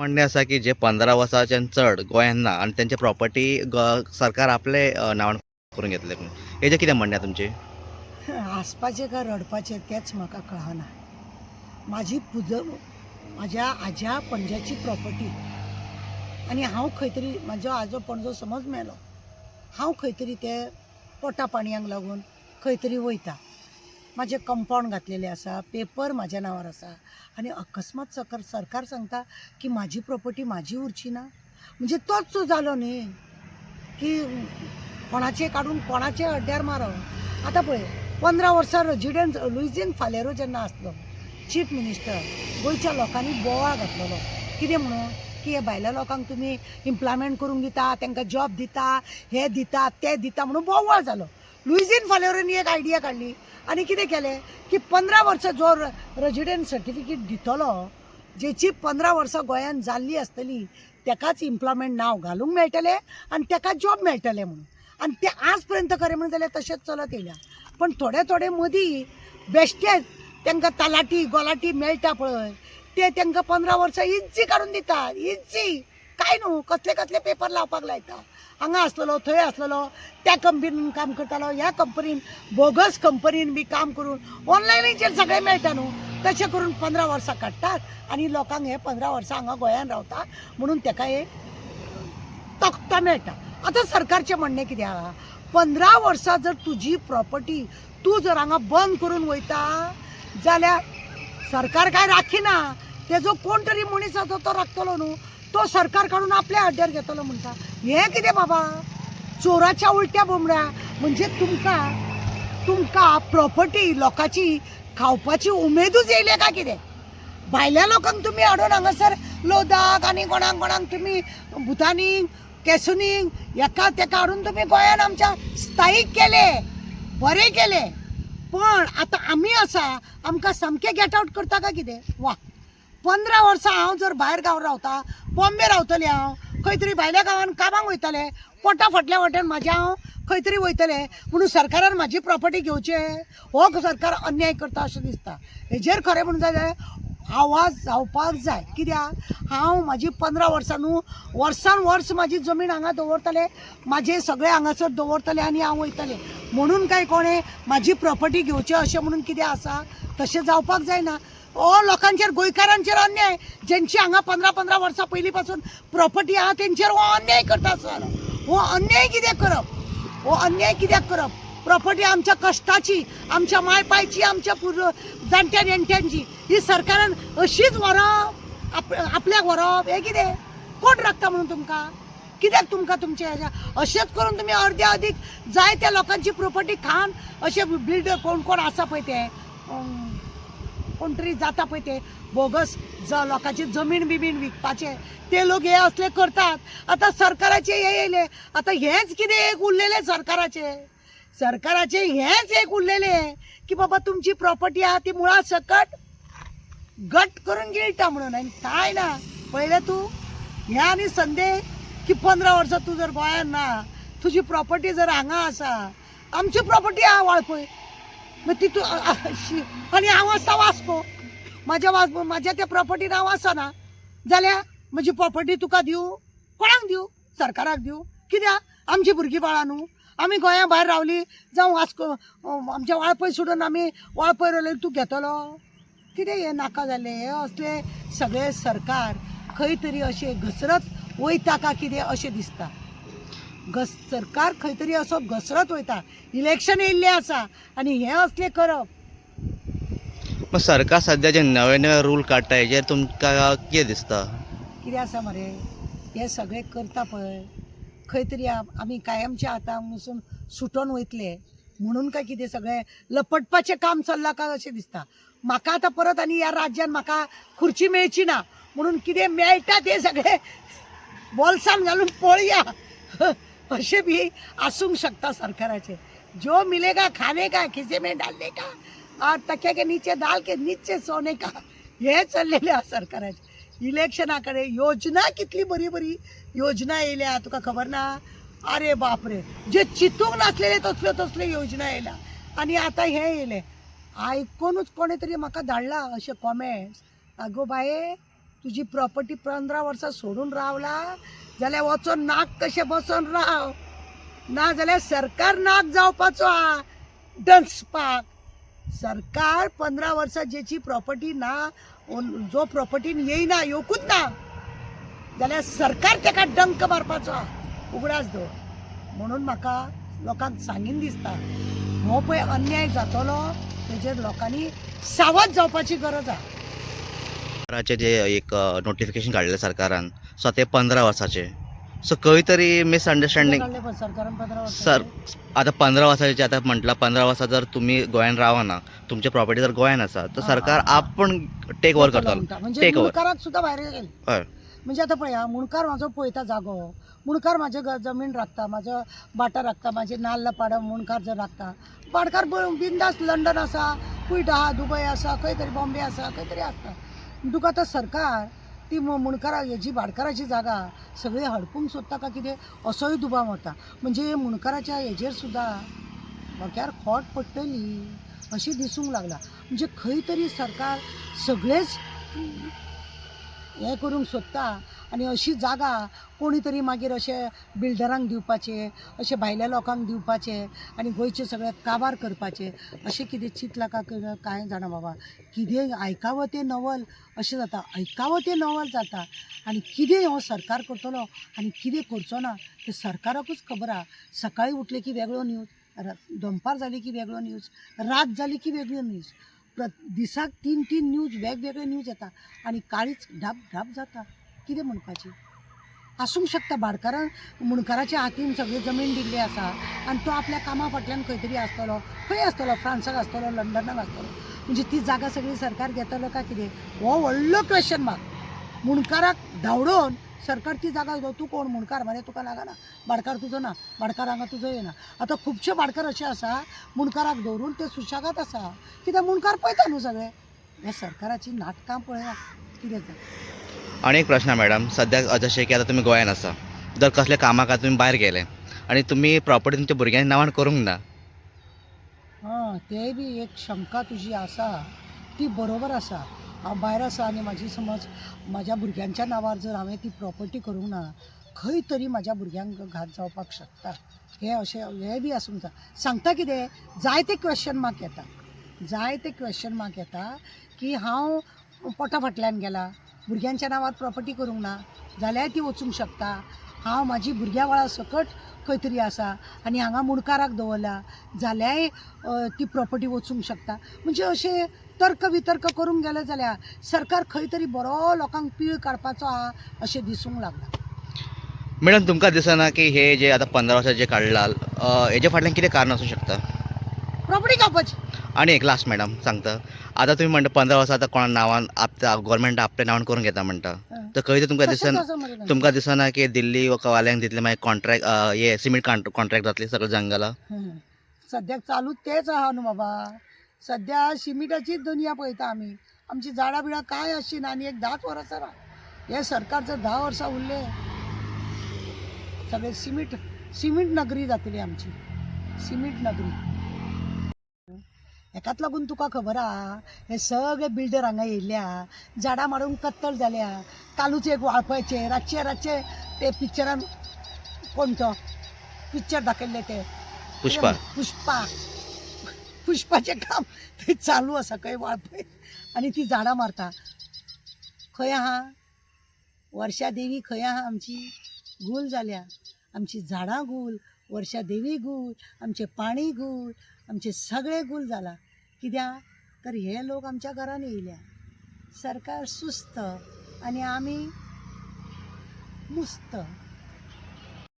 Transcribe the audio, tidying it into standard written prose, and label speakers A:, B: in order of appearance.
A: म्हणणे असा की जे 15 वर्साच्या चड गोंयांना आणि त्यांचे प्रॉपर्टी सरकार आपले नांवान करून घेतले. हेजे कितें म्हणणें तुमचे?
B: हसपाचें काय रडपाचें तेंच म्हाका कळना. म्हाज्या आज्या पणज्याची प्रॉपर्टी आनी हांव खंय तरी म्हाजो आजो पणजो समज मेलो, हांव खंय तरी ते पोटा पाणयाक लागून खंय तरी वयता. म्हाजें कंपावंड घातलेलें आसा, पेपर म्हाज्या नांवार आसा आनी अकस्मात सरकार सांगता की म्हाजी प्रॉपर्टी म्हाजी उरची ना. म्हणजे तोच जालो न्ही की कोणाचें काडून कोणाचे अड्ड्यार मारप. आतां पळय 15 वर्सां रेजिडेंट लुईजीन फालेरो जेन्ना आसलो चीफ मिनिस्टर, गोंयच्या लोकांनी बोवाळ घातलेलो. कितें म्हणून की हे भायल्या लोकांक तुमी इम्प्लॉयमेंट करूंक दिता, तांकां जॉब दिता, हे दिता ते दिता म्हणून बोवाळ जालो. लुईजीन फालेरोनी एक आयडिया काडली आनी कितें केलें की 15 वर्सां जो रेजिडेंट सर्टिफिकेट दितलो, जेची 15 वर्सां गोंयांत जाल्ली आसतली, तेकाच इम्प्लॉयमेंट नांव घालूंक मेळटलें आनी तेका जॉब मेळटले म्हणून. आनी ते आज पर्यंत खरें म्हणून जाल्यार तशेंच चलत येयल्या. पण थोडे मदीं बेश्टे तांकां तलाटी गोलाटी मेळटा पळय, ते तांकां 15 वर्सां इज्जी काडून दिता. इज्जी काय न्हू, कसले पेपर लावपाक लायता. हांगा आसलेलो थंय आसलेलो, त्या कंपनीन काम करतालो, ह्या कंपनीन बोगस कंपनीन बी काम करून ऑनलायनीचेर सगळें मेळटा न्हू. तशें करून 15 वर्सां काडटात आनी लोकांक हे 15 वर्सां हांगा गोंयांत रावता म्हणून ताका एक तख्तो मेळटा. आतां सरकारचें म्हणणें कितें आहा, 15 वर्सां जर तुजी प्रॉपर्टी तूं जर हांगा बंद करून वयता जाल्यार सरकार काय राखीना. तेजो कोण तरी मनीस आसा तो राखतलो न्हू, तो सरकार काडून आपल्या अड्ड्यार घेतलो म्हणटा. हें कितें बाबा, चोराच्या उलट्या बोंबड्या. म्हणजे तुमकां प्रॉपर्टी लोकांची खावपाची उमेदूच येयले काय कितें? भायल्या लोकांक तुमी हाडून हांगासर लोदाक आनी कोणाक तुमी भुतानीक केसुनीक एका तेका हाडून तुमी गोंयान आमच्या स्थायीक केले, बरें केलें. पण आतां आमी आसा आमकां सामकें गेट आवट करता काय कितें? वा, 15 वर्सां हांव जर भायर गांव रावता, बॉम्बे रावतलें, हांव खंय तरी भायल्या गांवांन कामाक वयतलें, पोटा फाटल्या वाटेन म्हाजें हांव खंय तरी वयतलें म्हणून सरकारान म्हाजी प्रॉपर्टी घेवचें, हो सरकार अन्याय करता अशें दिसता. हेजेर खरें म्हणून जाल्यार आवाज जावपाक जाय. कित्याक हांव म्हाजी 15 वर्सां न्हू, वर्सान वर्स म्हाजी जमीन हांगा दवरतलें, म्हाजें सगळें हांगासर दवरतलें आनी हांव वयतलें म्हणून काय कोणें म्हाजी प्रॉपर्टी घेवचें अशें म्हणून कितें आसा? तशें जावपाक जायना. हो लोकांचेर गोंयकारांचेर अन्याय. जेंची हांगा 15 वर्सां पयलीं पासून प्रॉपर्टी आहा तेंचेर हो अन्याय करता आसलो. हो अन्याय कित्याक करप? हो अन्याय कित्याक करप? प्रॉपर्टी आमच्या कश्टाची, आमच्या मायपायची, आमच्या जाणट्या नेणट्यांची, ही सरकारान अशीच व्हरप, आपल्याक व्हरप, हें कितें? कोण राखता म्हणून तुमकां? कित्याक तुमकां तुमचे हेज्या अशेंच करून तुमी अर्द्या अदीक जाय त्या लोकांची प्रॉपर्टी खावन अशे बिल्डर कोण आसा पळय ते कोण तरी जाता पळय ते बोगस लोकांची जमीन बिमीन विकपाचे, ते लोक हे असले करतात. आतां सरकाराचे हे येयले. आतां हेंच कितें एक उरलेलें सरकाराचे हेंच एक उरलेलें की बाबा तुमची प्रॉपर्टी आहा ती मुळा सकट गट करून गिळटा म्हणून. आनी काय ना, पळयलें तूं हें आनी संदेह की 15 वर्सां तूं जर गोंयांत ना, तुजी प्रॉपर्टी जर हांगा आसा, आमची प्रॉपर्टी आहा वाळपय, मागीर ती तूं आनी हांव आसता वास्को, म्हाज्या त्या प्रॉपर्टीन हांव आसना जाल्यार म्हजी प्रॉपर्टी तुका दिवं? कोणाक दिवं? सरकाराक दिवं? कित्याक? आमची भुरगीं बाळां न्हू, आमी गोंया भायर रावली जावं वास्को आमच्या वाळपय सोडून आमी वाळपय रावले, तूं घेतलो? कितें हें नाका जालें? हे असले सगळे सरकार खंय तरी अशें घसरत वयता का कितें अशें दिसता. सरकार खंय तरी असो घसरत वयता. इलेक्शन येयल्लें आसा आनी हें असलें करप.
A: मग सरकार सध्या जे नवे रूल काडटा हेजेर तुमकां कितें दिसता?
B: कितें आसा मरे, हे सगळें करता पळय, खंय तरी आमी कायमचे आतां वचून सुटोन वयतले म्हणून काय कितें सगळें लपटपाचें काम चल्लां काय अशें दिसता. म्हाका आतां परत आनी ह्या राज्यान म्हाका खुर्ची मेळची ना म्हणून कितें मेळटा तें सगळें बोल्सान घालून पळया अशें बी आसूंक शकता सरकाराचें. जो मिलेगा खाने का, खिसे में डालने का, और तकिया के नीचे डाल के नीचे सोने का, हे चल्लेलें आसा सरकाराचें. इलेक्शना कडेन योजना कितली बरी योजना येयल्या तुका खबर ना? अरे बाप रे, जे चिंतूंक नासलेले तसल्यो योजना येयल्या आनी आतां हें येयलें. आयकूनच कोणे तरी म्हाका धाडला अशे कॉमेंट्स, आगो बाये तुजी प्रॉपर्टी 15 वर्सां सोडून रावला जाल्यार वचोन नाक कशें बसोन राव, ना जाल्यार सरकार नाक जावपाचो हा डंसपाक. सरकार 15 वर्सां जेची प्रॉपर्टी ना, जो प्रॉपर्टीन येयना, येवकूच ना जाल्यार सरकार ताका डंक मारपाचो हा, उगडास दवर. म्हणून म्हाका लोकांक सांगीन दिसता, हो पळय अन्याय जातलो तेजेर लोकांनी सावध जावपाची गरज आहा.
A: सरकाराचे जे एक नोटिफिकेशन काडलें सरकारान, सो ते 15 वर्साचे. सो खंय तरी मिसअंडरस्टँडींग
B: काडलें पण सरकारान 15
A: सर
B: वर्साचे.
A: आता 15 वर्साचे आता म्हटलं 15 वर्सां जर तुम्ही गोंयान रावना, तुमची प्रॉपर्टी जर गोंयान आसा, तर सरकार आपण टेक ओव्हर करतलो.
B: म्हणजे
A: टेक ओव्हर
B: मुणकाराक सुद्धा भायर गेले.
A: हय.
B: म्हणजे आता पळया, मुणकार म्हाजो पळयता जागो, मुणकार म्हाजे जमीन राखता, म्हाजो बाटा राखता, म्हाजे नाल्ल पाडो मुणकार जर राखता. पाडकार बिंदास लंडन आसा, कुयट आहा, दुबय आसा, खंय तरी बॉम्बे आसा, खंय तरी आसता. तुका आतां सरकार ती मुणकाराक हेजी भाटकाराची जागा सगळी हडपूंक सोदता काय कितें असोय दुबाव वता. म्हणजे मुणकाराच्या हेजेर सुद्धा म्हाक्यार खोट पडटली अशी दिसूंक लागला. म्हणजे खंय तरी सरकार सगळेच हें करूंक सोदता आनी अशी जागा कोणी तरी मागीर अशे बिल्डरांक दिवपाचे, अशे भायल्या लोकांक दिवपाचे आनी गोंयचे सगळे काबार करपाचे अशें कितें चिंतलां कांय जाणा बाबा. कितें आयकावं तें नवल अशें जाता, आयकावं तें नवल जाता. आनी कितें हो सरकार करतलो आनी कितें करचो ना तें सरकाराकूच खबर आहा. सकाळीं उठले की वेगळो न्यूज, दनपार जाली की वेगळो न्यूज, रात जाली की वेगळो न्यूज. दिसाक 3 न्यूज वेगवेगळे न्यूज येता आनी काळीच ढाप जाता. कितें म्हणपाचें आसूंक शकता. भाटकारान मुणकाराच्या हातीन सगळी जमीन दिल्ली आसा आनी तो आपल्या कामा फाटल्यान खंय तरी आसतलो, खंय आसतलो, फ्रांसाक आसतलो, लंडनाक आसतलो. म्हणजे ती जागा सगळी सरकार घेतलो काय कितें, हो व्हडलो क्वेश्चन मार्क. मुणकाराक धांवडोवन सरकार ती जागा घेतो. तूं कोण मुणकार मरे, तुका लागना, भाटकार तुजो ना, भाटकार हांगा तुजो येना. आतां खुबशे भाटकार अशे आसा मुणकाराक दवरून ते सुशेगाद आसा, कित्याक मुणकार पळयता न्हू सगळे. ह्या सरकाराची नाटकां पळया कितें जाता.
A: आणि एक प्रश्न मॅडम, सद्याक जशें की आता तुम्ही गोंयान आसा, जर कसले कामाक तुम्ही भायर गेले आनी तुमी प्रॉपर्टी तुमच्या भुरग्यांच्या नांवान करूंक ना,
B: तेय बी एक शंका तुजी आसा ती बरोबर आसा. हांव भायर आसा आनी म्हाजी समज म्हाज्या भुरग्यांच्या नांवार जर हांवें ती प्रॉपर्टी करूंक ना, खंय तरी म्हाज्या भुरग्यांक घात जावपाक शकता. हें बी आसूंक जाता. सांगता कितें, जायते क्वेश्चन मार्क येता की हांव पोटा फाटल्यान गेला, भुरग्यांच्या नांवार प्रॉपर्टी करूंक ना जाल्यार ती वचूंक शकता. हांव म्हाजी भुरग्यां वेळा सकट खंय तरी आसा आनी हांगा मुणकाराक दवरला जाल्यार ती प्रॉपर्टी वचूंक शकता. म्हणजे अशें तर्क वितर्क करूंक गेले जाल्यार सरकार खंय तरी बरो लोकांक पीळ काडपाचो आहा अशें दिसूंक लागला.
A: मॅडम तुमकां दिसना की हे जे आता 15 वर्सां जे काडला, हेजे फाटल्यान कितें कारण आसूं शकता?
B: प्रॉपर्टी घेवपाची.
A: आणि एक लास्ट मॅडम सांगता, आता तुम्ही म्हणटा 15 वर्सां आतां कोणा नांवान गव्हर्मेंट आपल्या नांवान करून घेता म्हणटा, तर खंय तरी तुमकां दिसना की दिल्ली वाल्यांक दितले मागीर कॉन्ट्रॅक्ट, हे सिमेंट कॉन्ट्रॅक्ट जातली सगळं जंगलां?
B: सद्याक चालू तेच आहा न्हू बाबा. सध्या सिमिटाचीच दुनिया पळयता आमी. आमची झाडां बिडां कांय आसची ना आनी एक 10 वर्सां हे सरकार जर 10 वर्सां उरले सगळे सिमीट नगरी जातली आमची, सिमीट नगरी. हेकाच लागून तुका खबर आहा हे सगळे बिल्डर हांगा येयल्या, झाडां मारून कत्तल जाल्या. कालूच एक वाळपयचे रातचे ते पिक्चरान कोण तो पिक्चर दाखयल्ले ते पुष्पाचें काम थंय चालू आसा खंय वाळपय आनी ती झाडां मारता. खंय आहा वर्षा देवी, खंय आहा आमची? गूल जाल्या, आमची झाडां गूल, वर्षा देवी गूल, आमचें पाणी गूल, आमचें सगळें गूल जाला. कित्याक तर हे लोक आमच्या घरान येयल्या. सरकार सुस्त आनी आमी मुस्त.